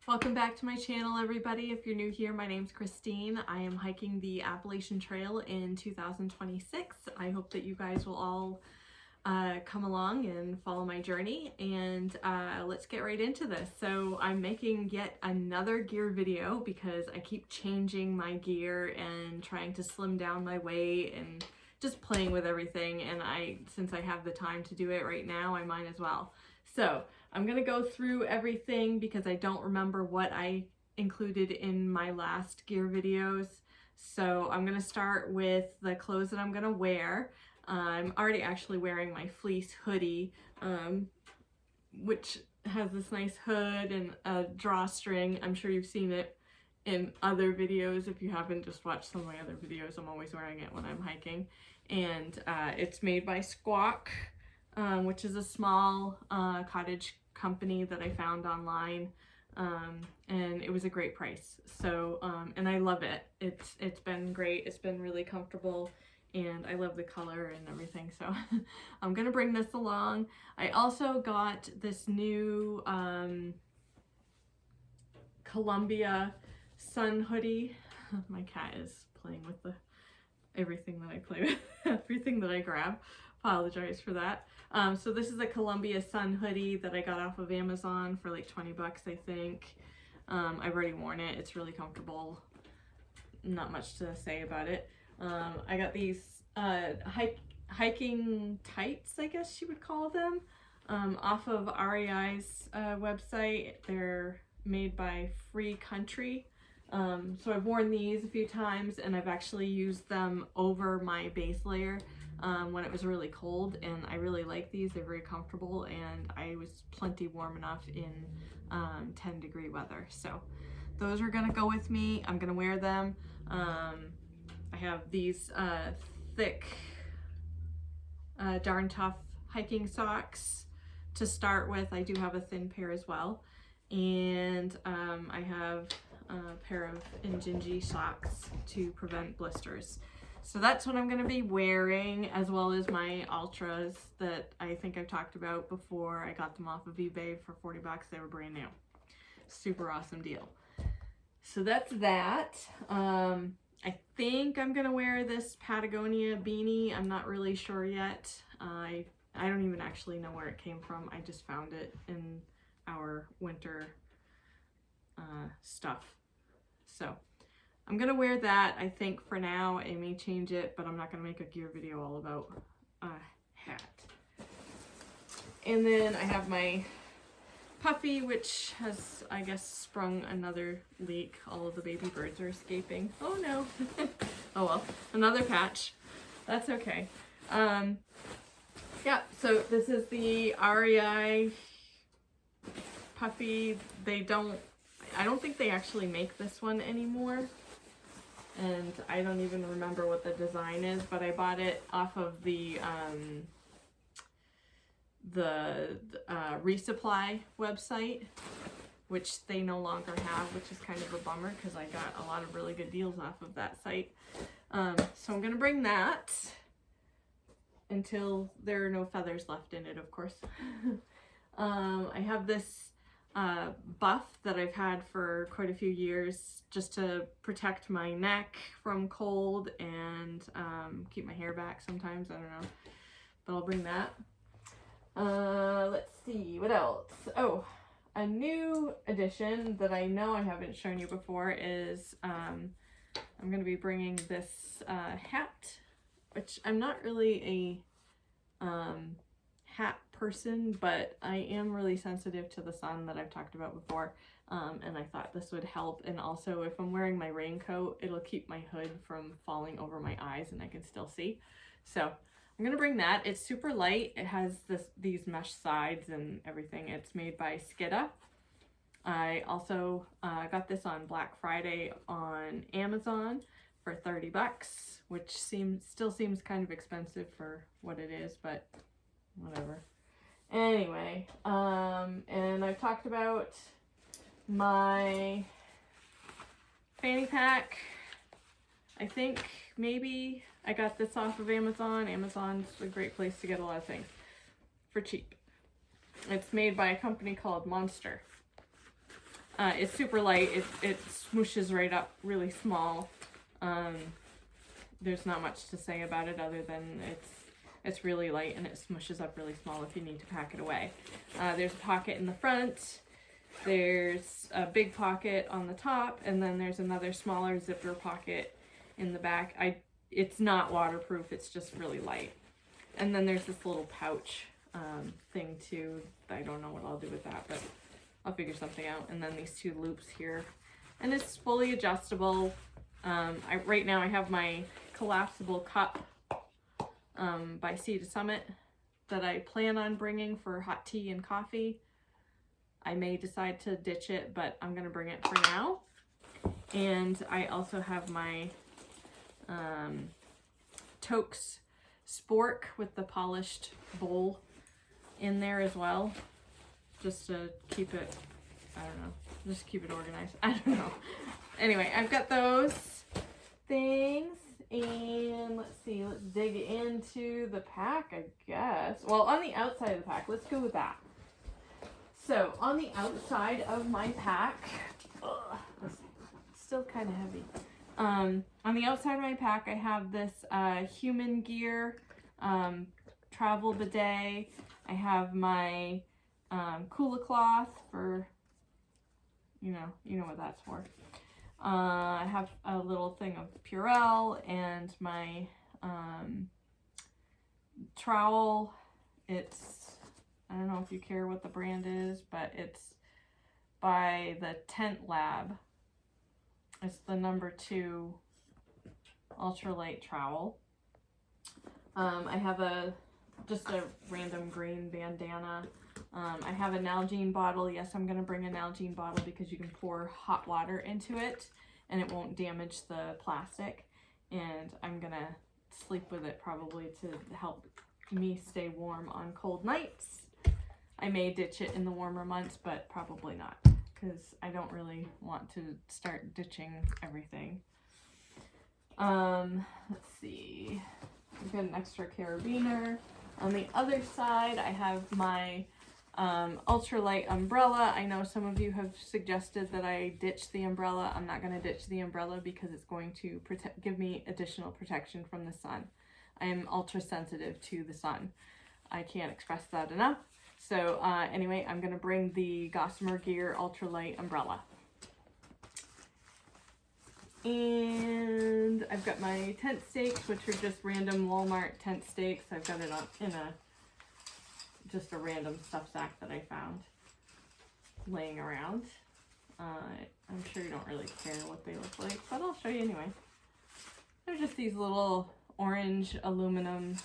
Welcome back to my channel, everybody. If you're new here, my name's Christine. I am hiking the Appalachian Trail in 2026. I hope that you guys will all come along and follow my journey, and let's get right into this. So I'm making yet another gear video because I keep changing my gear and trying to slim down my weight and just playing with everything, and since I have the time to do it right now, I might as well. So I'm gonna go through everything because I don't remember what I included in my last gear videos. So I'm gonna start with the clothes that I'm gonna wear. I'm already actually wearing my fleece hoodie, which has this nice hood and a drawstring. I'm sure you've seen it in other videos. If you haven't, just watch some of my other videos. I'm always wearing it when I'm hiking. And it's made by Squawk, which is a small cottage company that I found online, and it was a great price. So and I love it. It's been great. It's been really comfortable, and I love the color and everything. So I'm gonna bring this along. I also got this new Columbia sun hoodie. My cat is playing with everything that I play with, everything that I grab. Apologize for that. So this is a Columbia sun hoodie that I got off of Amazon for like 20 bucks, I think. I've already worn it. It's really comfortable. Not much to say about it. I got these hiking tights, I guess you would call them, off of REI's website. They're made by Free Country. So I've worn these a few times, and I've actually used them over my base layer when it was really cold, and I really like these. They're very comfortable, and I was plenty warm enough in 10-degree weather. So those are gonna go with me. I'm gonna wear them. I have these thick, Darn Tough hiking socks to start with. I do have a thin pair as well, and I have a pair of Injinji socks to prevent blisters. So that's what I'm going to be wearing, as well as my Ultras that I think I've talked about before. I got them off of eBay for 40 bucks. They were brand new. Super awesome deal. So that's that. I think I'm going to wear this Patagonia beanie. I'm not really sure yet. I don't even actually know where it came from. I just found it in our winter stuff. So I'm gonna wear that, I think, for now. I may change it, but I'm not gonna make a gear video all about a hat. And then I have my puffy, which has, I guess, sprung another leak. All of the baby birds are escaping. Oh no. Oh well, another patch. That's okay. Yeah, so this is the REI puffy. I don't think they actually make this one anymore, and I don't even remember what the design is, but I bought it off of the Resupply website, which they no longer have, which is kind of a bummer because I got a lot of really good deals off of that site. So I'm gonna bring that until there are no feathers left in it, of course. I have this buff that I've had for quite a few years just to protect my neck from cold and keep my hair back sometimes. I don't know, but I'll bring that. Let's see, what else? Oh, a new addition that I know I haven't shown you before is I'm going to be bringing this hat, which I'm not really a hat person, but I am really sensitive to the sun that I've talked about before, and I thought this would help. And also, if I'm wearing my raincoat, it'll keep my hood from falling over my eyes and I can still see. So I'm gonna bring that. It's super light. It has these mesh sides and everything. It's made by Skidda. I also got this on Black Friday on Amazon for 30 bucks, which still seems kind of expensive for what it is, but whatever. Anyway, and I've talked about my fanny pack. I think maybe I got this off of Amazon. Amazon's a great place to get a lot of things for cheap. It's made by a company called Monster. It's super light. It smooshes right up really small. There's not much to say about it other than it's really light and it smooshes up really small if you need to pack it away. There's a pocket in the front. There's a big pocket on the top, and then there's another smaller zipper pocket in the back. It's not waterproof, it's just really light. And then there's this little pouch thing too. I don't know what I'll do with that, but I'll figure something out. And then these two loops here. And it's fully adjustable. Right now I have my collapsible cup by Sea to Summit that I plan on bringing for hot tea and coffee. I may decide to ditch it, but I'm gonna bring it for now. And I also have my Toaks Spork with the polished bowl in there as well, just to keep it, I don't know, just keep it organized. I don't know. Anyway, I've got those things, and let's see, let's dig into the pack, I guess. Well, on the outside of the pack, let's go with that. So, on the outside of my pack, it's still kind of heavy. On the outside of my pack, I have this Human Gear travel bidet. I have my Coola cloth for, you know what that's for. I have a little thing of Purell and my trowel. It's, I don't know if you care what the brand is, but it's by the Tent Lab. It's the number 2 ultralight trowel. I have just a random green bandana. I have a Nalgene bottle. Yes, I'm going to bring a Nalgene bottle because you can pour hot water into it and it won't damage the plastic. And I'm going to sleep with it probably to help me stay warm on cold nights. I may ditch it in the warmer months, but probably not, because I don't really want to start ditching everything. Let's see. I've got an extra carabiner. On the other side, I have my ultralight umbrella. I know some of you have suggested that I ditch the umbrella. I'm not going to ditch the umbrella because it's going to give me additional protection from the sun. I am ultra sensitive to the sun. I can't express that enough. So anyway, I'm going to bring the Gossamer Gear ultralight umbrella. And I've got my tent stakes, which are just random Walmart tent stakes. I've got it in just a random stuff sack that I found laying around. I'm sure you don't really care what they look like, but I'll show you anyway. They're just these little orange aluminum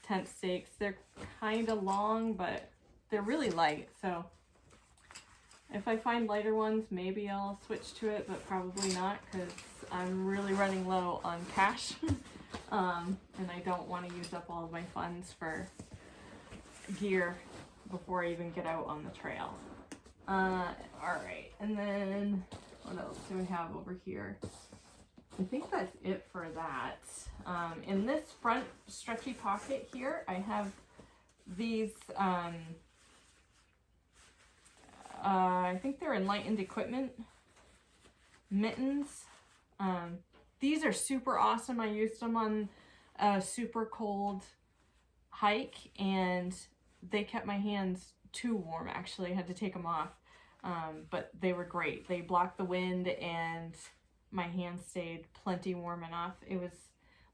tent stakes. They're kind of long, but they're really light, so if I find lighter ones, maybe I'll switch to it, but probably not, because I'm really running low on cash. And I don't want to use up all of my funds for gear before I even get out on the trail. Alright, and then what else do we have over here? I think that's it for that. In this front stretchy pocket here, I have these, I think they're Enlightened Equipment mittens. These are super awesome. I used them on a super cold hike and they kept my hands too warm, actually. I had to take them off, but they were great. They blocked the wind and my hands stayed plenty warm enough. It was,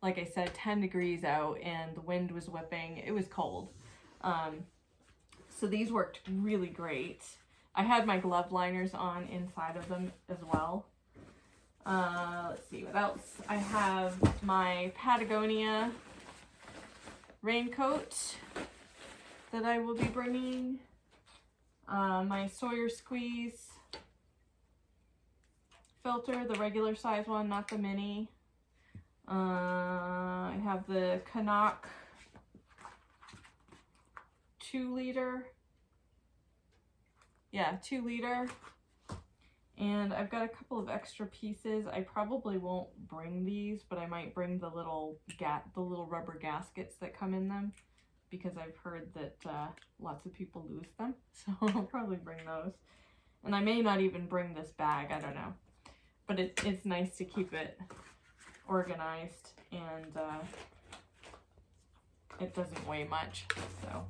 like I said, 10 degrees out and the wind was whipping. It was cold. So these worked really great. I had my glove liners on inside of them as well. Let's see what else. I have my Patagonia raincoat that I will be bringing. My Sawyer Squeeze filter, the regular size one, not the mini. I have the Canuck 2-liter. Yeah, 2-liter. And I've got a couple of extra pieces. I probably won't bring these, but I might bring the little rubber gaskets that come in them, because I've heard that lots of people lose them. So I'll probably bring those. And I may not even bring this bag, I don't know. But it's nice to keep it organized, and it doesn't weigh much. So,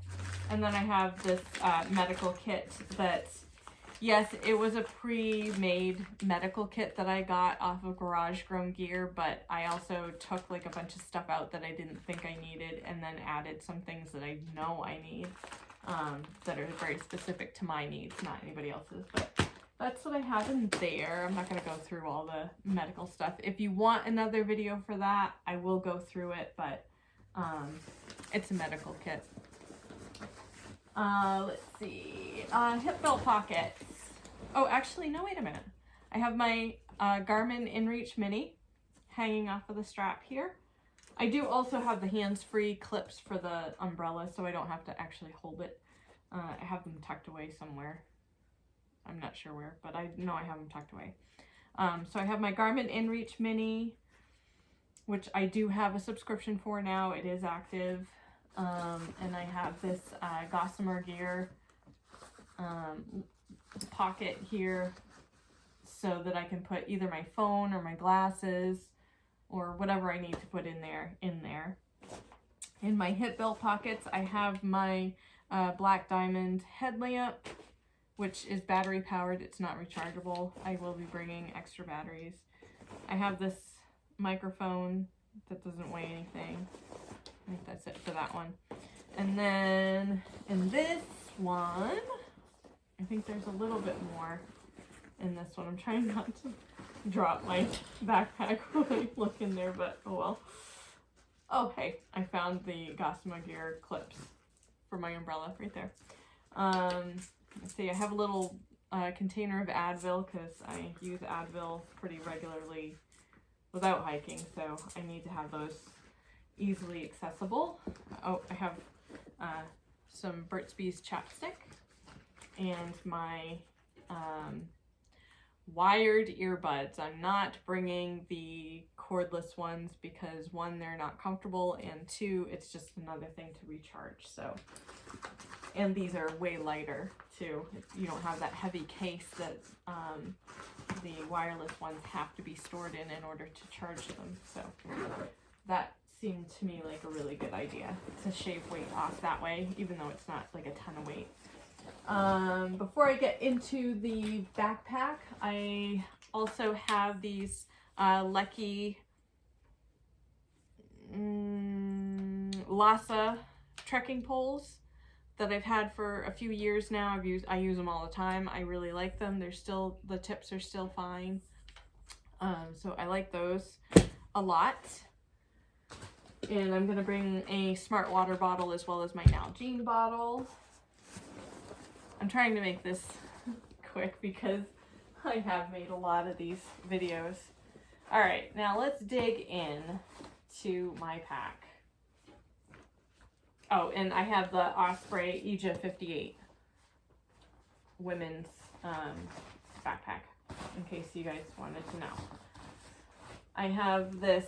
and then I have this medical kit that, yes, it was a pre-made medical kit that I got off of Garage Grown Gear, but I also took like a bunch of stuff out that I didn't think I needed, and then added some things that I know I need, that are very specific to my needs, not anybody else's. But that's what I have in there. I'm not going to go through all the medical stuff. If you want another video for that, I will go through it, but it's a medical kit. Let's see, hip belt pockets. Oh, actually, no, wait a minute. I have my Garmin InReach Mini hanging off of the strap here. I do also have the hands-free clips for the umbrella, so I don't have to actually hold it. I have them tucked away somewhere. I'm not sure where, but I know I have them tucked away. So I have my Garmin InReach Mini, which I do have a subscription for now. It is active. And I have this Gossamer Gear pocket here so that I can put either my phone or my glasses or whatever I need to put in there. In my hip belt pockets, I have my Black Diamond headlamp, which is battery powered. It's not rechargeable. I will be bringing extra batteries. I have this microphone that doesn't weigh anything. I think that's it for that one. And then in this one, I think there's a little bit more in this one. I'm trying not to drop my backpack when I look in there, but oh well. Oh, hey, I found the Gossamer Gear clips for my umbrella right there. Let's see, I have a little container of Advil because I use Advil pretty regularly without hiking, so I need to have those easily accessible. Oh, I have some Burt's Bees chapstick and my wired earbuds. I'm not bringing the cordless ones because one, they're not comfortable, and two, it's just another thing to recharge. So, and these are way lighter too. You don't have that heavy case that the wireless ones have to be stored in order to charge them. So that seemed to me like a really good idea to shave weight off that way, even though it's not like a ton of weight. Before I get into the backpack, I also have these Lucky Lhasa trekking poles that I've had for a few years now. I use them all the time. I really like them. They're still, the tips are still fine. So I like those a lot. And I'm gonna bring a smart water bottle as well as my Nalgene bottle. I'm trying to make this quick because I have made a lot of these videos. All right, now let's dig in to my pack. Oh, and I have the Osprey Aegis 58 women's backpack, in case you guys wanted to know. I have this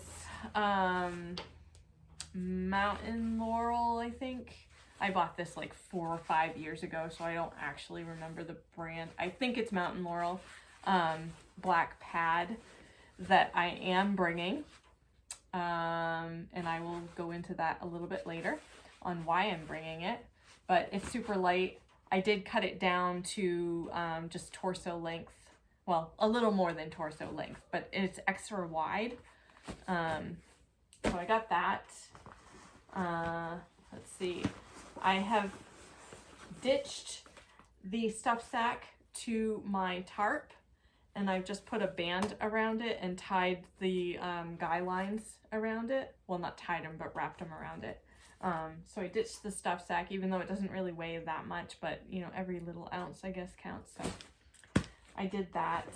Mountain Laurel, I think. I bought this like 4 or 5 years ago, so I don't actually remember the brand. I think it's Mountain Laurel black pad that I am bringing. And I will go into that a little bit later on why I'm bringing it. But it's super light. I did cut it down to just torso length. Well, a little more than torso length, but it's extra wide. So I got that. Let's see. I have ditched the stuff sack to my tarp, and I've just put a band around it and tied the guy lines around it. Well, not tied them, but wrapped them around it. So I ditched the stuff sack, even though it doesn't really weigh that much, but you know, every little ounce I guess counts. So I did that.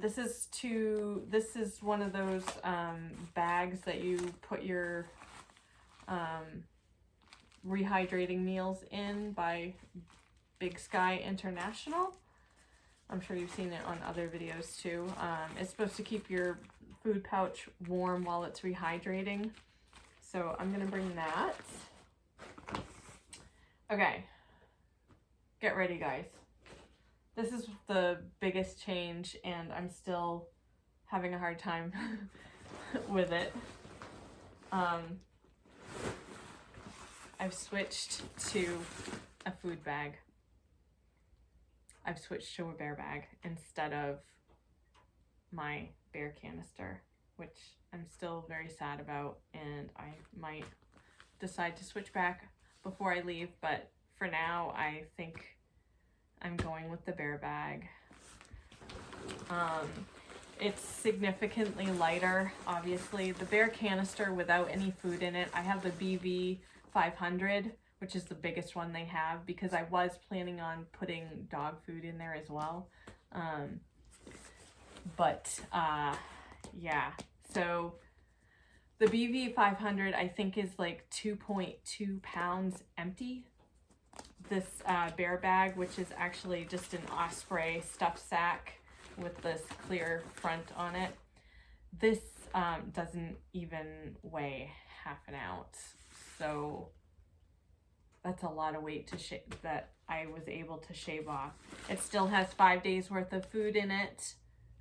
This is one of those bags that you put your rehydrating meals in by Big Sky International. I'm sure you've seen it on other videos too. It's supposed to keep your food pouch warm while it's rehydrating. So I'm gonna bring that. Okay, get ready guys. this is the biggest change, and I'm still having a hard time with it. I've switched to a food bag. I've switched to a bear bag instead of my bear canister, which I'm still very sad about, and I might decide to switch back before I leave, but for now I think I'm going with the bear bag. It's significantly lighter, obviously. The bear canister without any food in it, I have the BV 500, which is the biggest one they have, because I was planning on putting dog food in there as well. Yeah, so the BV 500 I think is like 2.2 pounds empty. This bear bag, which is actually just an osprey stuffed sack with this clear front on it, this doesn't even weigh half an ounce. So that's a lot of weight that I was able to shave off. It still has 5 days worth of food in it.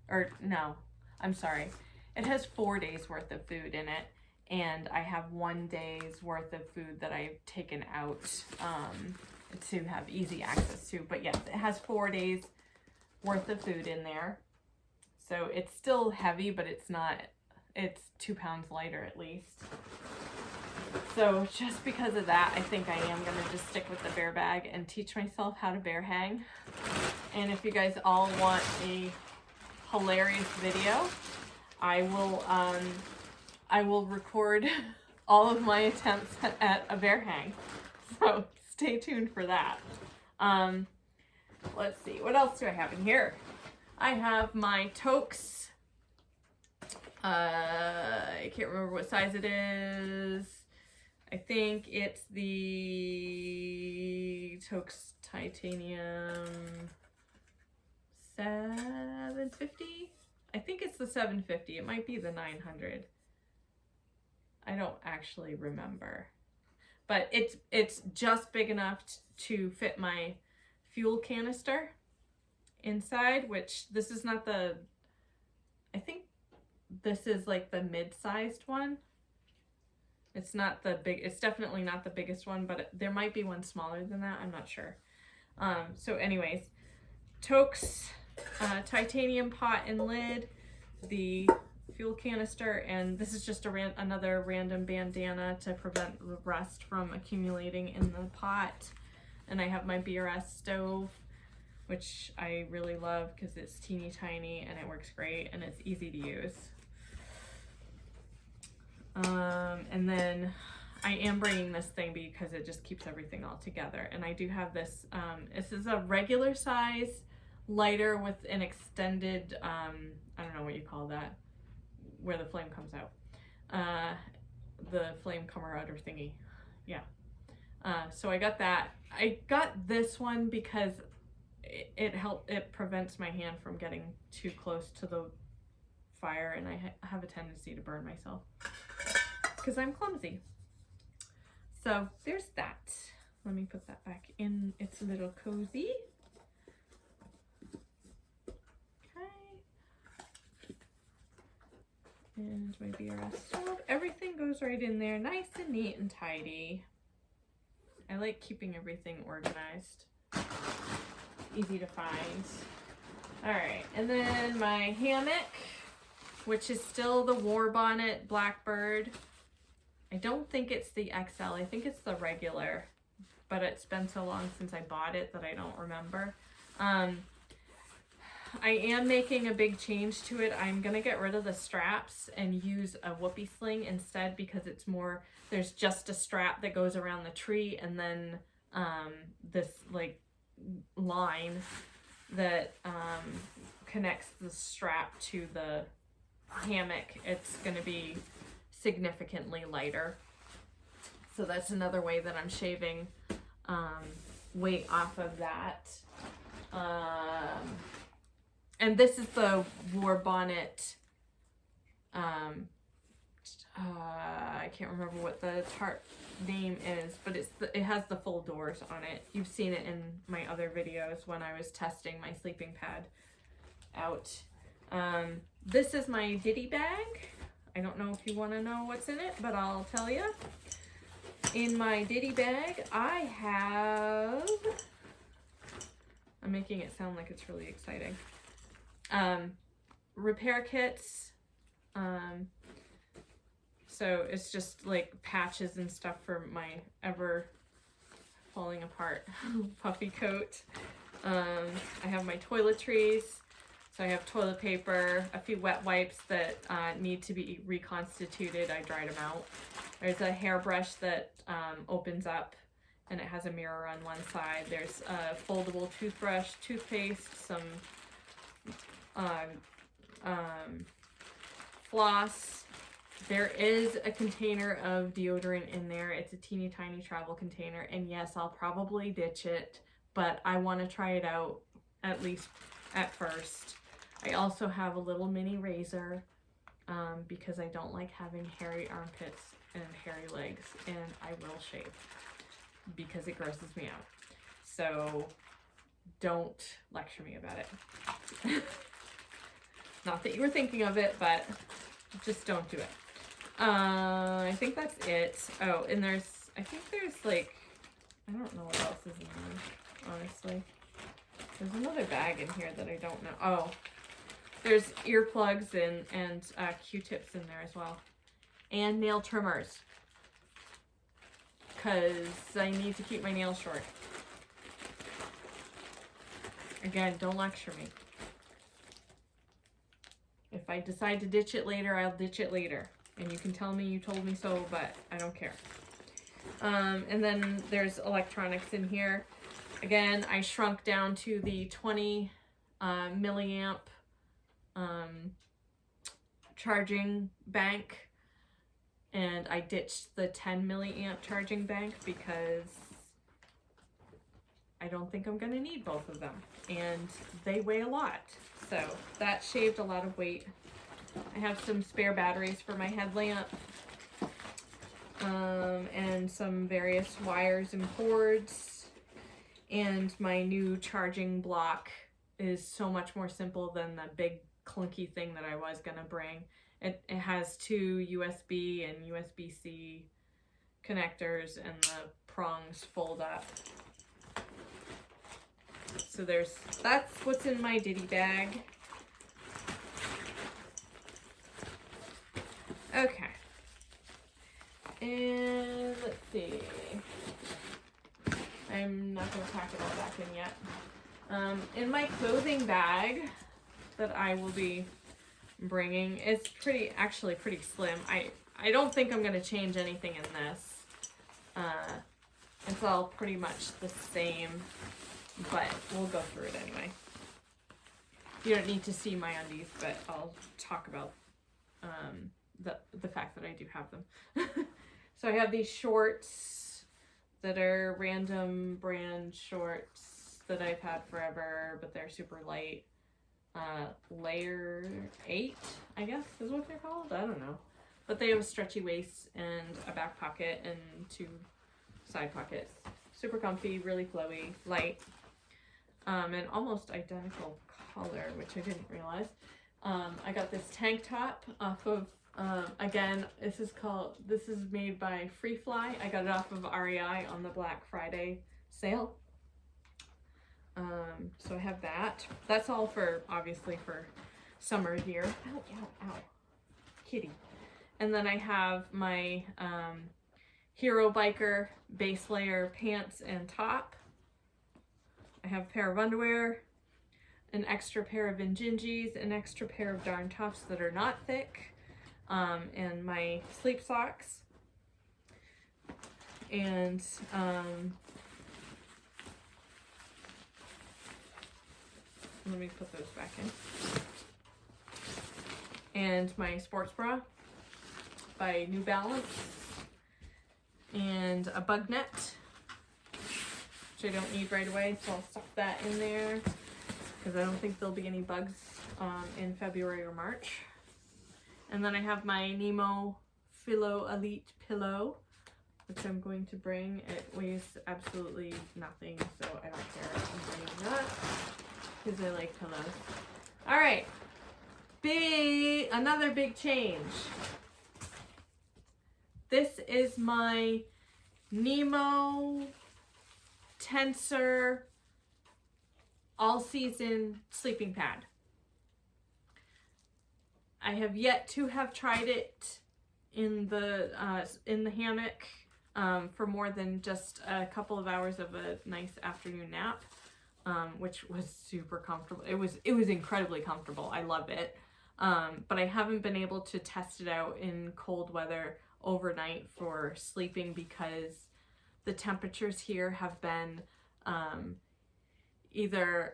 Or no, I'm sorry. It has 4 days worth of food in it. And I have 1 day's worth of food that I've taken out to have easy access to. But yes, it has 4 days worth of food in there. So it's still heavy, but it's not, it's 2 pounds lighter at least. So just because of that, I think I am going to just stick with the bear bag and teach myself how to bear hang. And if you guys all want a hilarious video, I will record all of my attempts at a bear hang. So stay tuned for that. Let's see, what else do I have in here? I have my toques. I can't remember what size it is. I think it's the Toques Titanium 750. I think it's the 750. It might be the 900. I don't actually remember. But it's just big enough to fit my fuel canister inside, which this is not the, I think this is like the mid-sized one. It's not the big, it's definitely not the biggest one, but there might be one smaller than that. I'm not sure. So anyways, Toques titanium pot and lid, the fuel canister, and this is just another random bandana to prevent rust from accumulating in the pot. And I have my BRS stove, which I really love because it's teeny tiny and it works great and it's easy to use. And then I am bringing this thing because it just keeps everything all together. And I do have this, this is a regular size lighter with an extended, I don't know what you call that, where the flame comes out. The flame comer outer thingy. Yeah. So I got that. I got this one because it prevents my hand from getting too close to the fire, and I have a tendency to burn myself because I'm clumsy. So there's that. Let me put that back in its little cozy. Okay. And my BRS stove. Everything goes right in there, nice and neat and tidy. I like keeping everything organized. Easy to find. All right, and then my hammock, which is still the War Bonnet Blackbird. I don't think it's the XL, I think it's the regular, but it's been so long since I bought it that I don't remember. I am making a big change to it. I'm gonna get rid of the straps and use a whoopee sling instead, because it's more, there's just a strap that goes around the tree, and then this like line that connects the strap to the hammock. It's gonna be significantly lighter. So that's another way that I'm shaving weight off of that. And this is the War Bonnet I can't remember what the tarp name is, but it has the full doors on it. You've seen it in my other videos when I was testing my sleeping pad out. This is my ditty bag. I don't know if you want to know what's in it, but I'll tell you. In my ditty bag, I have, I'm making it sound like it's really exciting, repair kits. So it's just like patches and stuff for my ever falling apart puffy coat. I have my toiletries. So I have toilet paper, a few wet wipes that need to be reconstituted. I dried them out. There's a hairbrush that opens up and it has a mirror on one side. There's a foldable toothbrush, toothpaste, some floss. There is a container of deodorant in there. It's a teeny tiny travel container. And yes, I'll probably ditch it, but I want to try it out at least at first. I also have a little mini razor because I don't like having hairy armpits and hairy legs, and I will shave because it grosses me out. So don't lecture me about it. Not that you were thinking of it, but just don't do it. I think that's it. Oh, and I think there's like, I don't know what else is in there, honestly. There's another bag in here that I don't know. Oh, there's earplugs and Q-tips in there as well. And nail trimmers. Because I need to keep my nails short. Again, don't lecture me. If I decide to ditch it later, I'll ditch it later. And you can tell me you told me so, but I don't care. And then there's electronics in here. Again, I shrunk down to the 20 milliamp charging bank, and I ditched the 10 milliamp charging bank because I don't think I'm going to need both of them, and they weigh a lot, so that shaved a lot of weight. I have some spare batteries for my headlamp, and some various wires and cords, and my new charging block is so much more simple than the big clunky thing that I was gonna bring. It has two USB and USB-C connectors, and the prongs fold up. So that's what's in my ditty bag. Okay. And let's see. I'm not gonna pack it all back in yet. In my clothing bag that I will be bringing, it's actually pretty slim. I don't think I'm gonna change anything in this. It's all pretty much the same, but we'll go through it anyway. You don't need to see my undies, but I'll talk about the fact that I do have them. So I have these shorts that are random brand shorts that I've had forever, but they're super light. Layer 8, I guess is what they're called. I don't know. But they have a stretchy waist and a back pocket and 2 side pockets. Super comfy, really flowy, light, and almost identical color, which I didn't realize. I got this tank top off of, again, this is made by Free Fly. I got it off of REI on the Black Friday sale. So I have that. That's all obviously for summer here. Ow, ow, ow. Kitty. And then I have my Hero Biker base layer pants and top. I have a pair of underwear, an extra pair of Injinjis, an extra pair of darn tops that are not thick, and my sleep socks. And let me put those back in. And my sports bra by New Balance. And a bug net, which I don't need right away, so I'll stuff that in there because I don't think there'll be any bugs in February or March. And then I have my Nemo Philo Elite pillow, which I'm going to bring. It weighs absolutely nothing, so I don't care. I'm bringing that because I like pillows. All right, another big change. This is my Nemo Tensor all-season sleeping pad. I have yet to have tried it in the hammock for more than just a couple of hours of a nice afternoon nap, which was super comfortable. It was incredibly comfortable. I love it, but I haven't been able to test it out in cold weather overnight for sleeping because the temperatures here have been either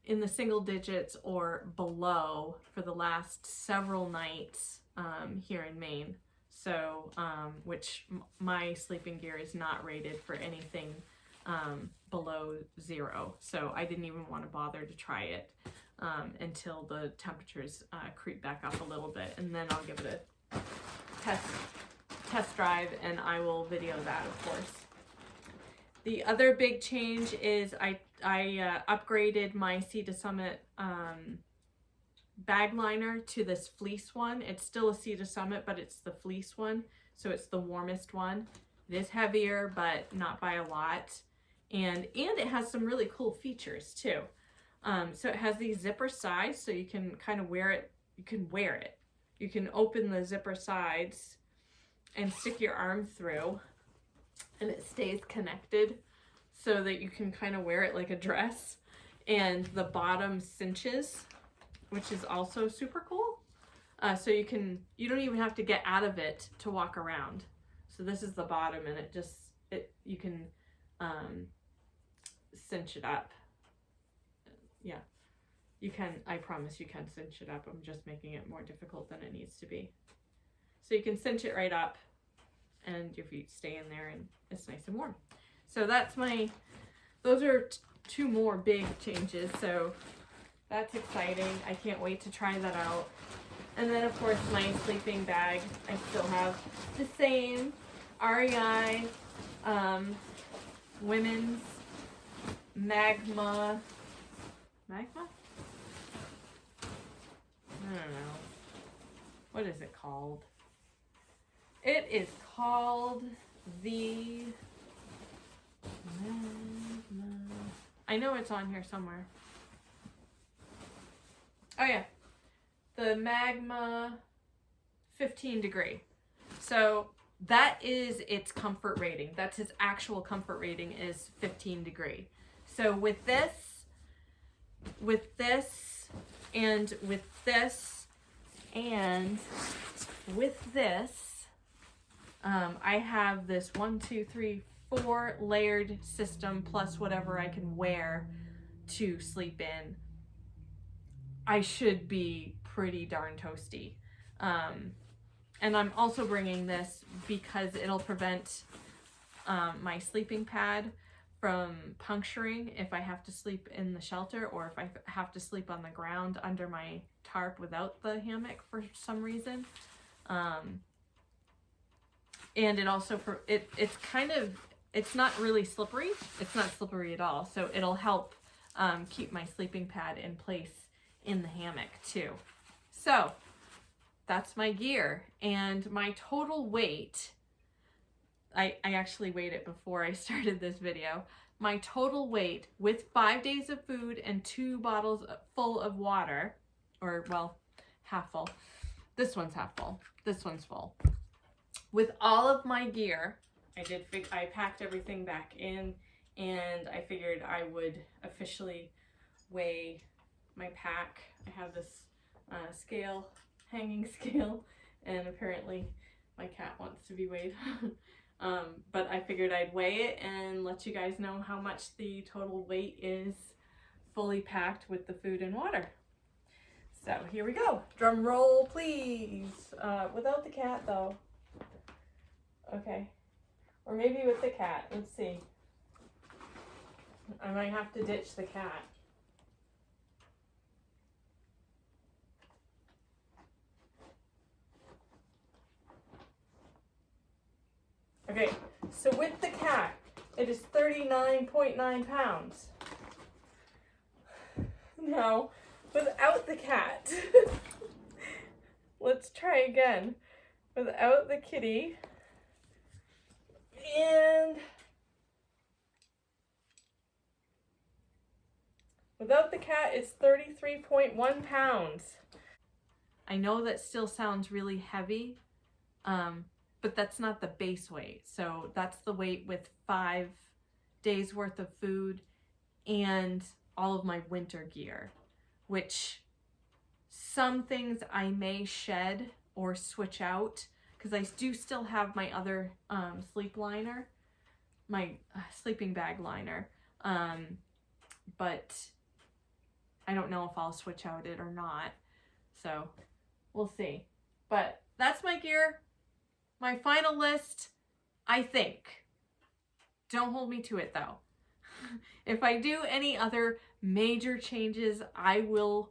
in the single digits or below for the last several nights here in Maine. So, which my sleeping gear is not rated for anything below 0. So I didn't even want to bother to try it until the temperatures creep back up a little bit, and then I'll give it a test drive, and I will video that, of course. The other big change is I upgraded my Sea to Summit bag liner to this fleece one. It's still a Sea to Summit, but it's the fleece one, so it's the warmest one. It is heavier, but not by a lot, and it has some really cool features too. So it has these zipper sides, so you can kind of wear it. You can open the zipper sides and stick your arm through, and it stays connected so that you can kind of wear it like a dress, and the bottom cinches, which is also super cool. So you don't even have to get out of it to walk around. So this is the bottom, and you can cinch it up. Yeah, you can, I promise you can cinch it up. I'm just making it more difficult than it needs to be. So you can cinch it right up and your feet stay in there and it's nice and warm. So those are two more big changes. So that's exciting. I can't wait to try that out. And then of course my sleeping bag, I still have the same REI women's Magma? I don't know. What is it called? It is called the Magma. I know it's on here somewhere. Oh yeah. The Magma 15 degree. So that is its comfort rating. That's its actual comfort rating is 15 degree. So with this, and with this, and with this, I have this 4 layered system plus whatever I can wear to sleep in. I should be pretty darn toasty. And I'm also bringing this because it'll prevent my sleeping pad from puncturing if I have to sleep in the shelter, or if I have to sleep on the ground under my tarp without the hammock for some reason. And it also, it's not really slippery. It's not slippery at all. So it'll help keep my sleeping pad in place in the hammock too. So that's my gear, and my total weight, I actually weighed it before I started this video. My total weight with 5 days of food and 2 bottles full of water, or well, half full. This one's half full. This one's full. With all of my gear, I packed everything back in, and I figured I would officially weigh my pack. I have this scale, hanging scale, and apparently my cat wants to be weighed. But I figured I'd weigh it and let you guys know how much the total weight is fully packed with the food and water. So here we go. Drum roll, please. Without the cat though. Okay. Or maybe with the cat. Let's see. I might have to ditch the cat. So with the cat, it is 39.9 pounds. Now, without the cat, let's try again. Without the kitty, and without the cat, it's 33.1 pounds. I know that still sounds really heavy, but that's not the base weight. So that's the weight with 5 days worth of food and all of my winter gear, which some things I may shed or switch out because I do still have my other sleep liner, my sleeping bag liner, but I don't know if I'll switch out it or not. So we'll see. But that's my gear. My final list, I think. Don't hold me to it though. If I do any other major changes, I will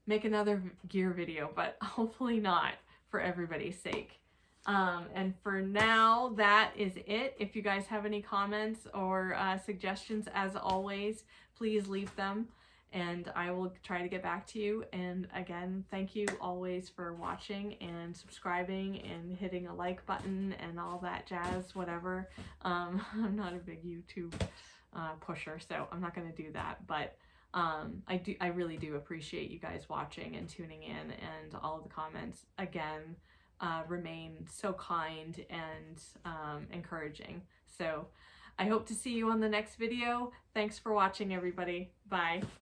make another gear video, but hopefully not, for everybody's sake. And for now, that is it. If you guys have any comments or suggestions, as always, please leave them and I will try to get back to you. And again, thank you always for watching and subscribing and hitting a like button and all that jazz, whatever. I'm not a big YouTube pusher, so I'm not going to do that, but I really do appreciate you guys watching and tuning in, and all of the comments again remain so kind and encouraging. So I hope to see you on the next video. Thanks for watching, everybody. Bye.